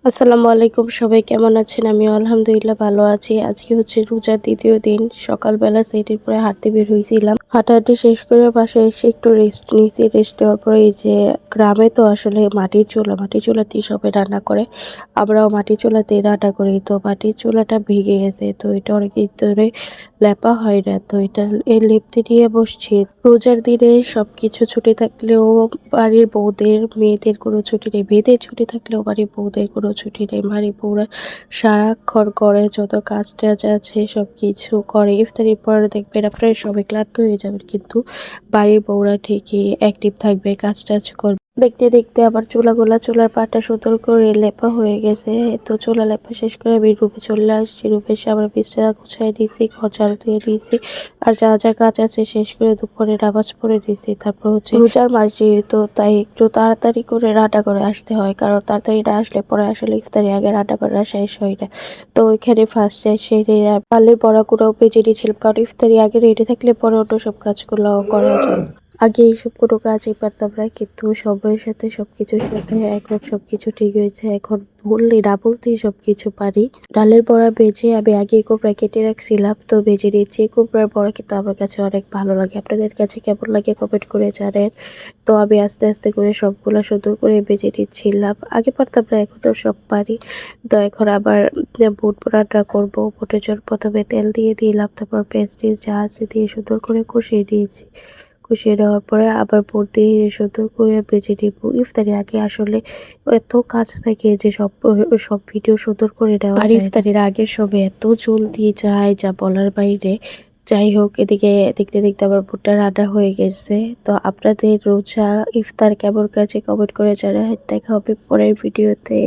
আসসালামু আলাইকুম, সবাই কেমন আছেন? আমি আলহামদুলিল্লাহ ভালো আছি। আজকে হচ্ছে রোজার ২য় দিন। সকালবেলা সেটির পরে হাঁটতে বের হইছিলাম। হাঁটাহাঁটি শেষ করে বাসায় এসে একটু রেস্ট নিয়েছি। রেস্ট নেওয়ার পরে এই যে গ্রামে তো আসলে মাটির চুলাতেই সবাই রান্না করে। আমরাও মাটির চুলাতেই রান্না করি। তো মাটির চুলাটা ভেঙে গেছে। তো এটা অনেকদিন ধরে লেপা হয় না। তো এটা লেপতে নিয়ে বসছি। রোজার দিনে সবকিছু ছুটি থাকলেও বাড়ির বউদের, মেয়েদের কোনো ছুটি নেই। মেয়েদের ছুটি থাকলেও বাড়ির বউদের কোনো ছুটি নেই। বাড়ির বউরা সারাক্ষণ করে, যত কাজ-টাজ আছে সবকিছু করে। ইফতারির পর দেখবেন আপনারা সবাই ক্লান্ত হয়ে যাবেন। কিন্তু বাড়ির বউরা ঠিকই অ্যাক্টিভ থাকবে, কাজ-টাজ করবে। দেখতে, দেখতে আবার চুলার পাটা সুন্দর করে লেপা হয়ে গেছে। তো চুলা লেপা শেষ করে আমি রুমে চলে আসছি। রুমে এসে আবার বিছানা গুছায় নিয়েছি, ঘর ঝাড়ু দিয়ে নিয়েছি। আর যা কাজ আছে শেষ করে দুপুরে নামাজ পড়ে নিয়েছি। তারপর হচ্ছে রোজার মাস যেহেতু তাই একটু তাড়াতাড়ি করে রান্না করে আসতে হয়। কারণ তাড়াতাড়ি না আসলে পরে আসলে ইফতারি আগে রান্না করা শেষ হয় না। তো ওইখানে ফার্স্ট সেরে পালের বড়াগুলোও ভেজে নিয়েছিলাম। কারণ ইফতারি আগে রেডি থাকলে পরে অন্য সব কাজগুলো করা যায়। আগে এইসব কোনো কাজই পারতাম না, কিন্তু সময়ের সাথে সবকিছুর সাথে এখন সবকিছু ঠিক হয়েছে। এখন বললে না বলতেই সবকিছু পারি। ডালের বড়া ভেজে আমি আগে কোপড়া কেটে রাখছিলাম, তো ভেজে নিয়েছি। কোপড়ার বড়া কিন্তু আমার কাছে অনেক ভালো লাগে। আপনাদের কাছে কেমন লাগে কমেন্ট করে জানেন। তো আমি আস্তে আস্তে করে সবগুলা সুন্দর করে ভেজে নিচ্ছিলাম। আগে পারতাম না, এখনও সব পারি। তো এখন আবার বুট রান্না করবো। বুটের জন্য প্রথমে তেল দিয়ে দিলাম, তারপর পেঁয়াজ যা আছে দিয়ে সুন্দর করে কষিয়ে দিয়েছি। কষিয়ে নেওয়ার পরে আবার বুট দিয়ে সুন্দর করে ভেজে নিব। ইফতারির আগে আসলে এত কাজ থাকে যে সব ভিডিও সুন্দর করে নেওয়া যায় না। ইফতারির আগের সময় এত জলদি যায় যা বলার বাইরে। যাই হোক, এদিকে দেখতে দেখতে আবার ভুট্টা রান্না হয়ে গেছে। তো আপনাদের রোজা ইফতার কেমন কাছে কমেন্ট করে জানাবেন। দেখা হবে পরের ভিডিওতে।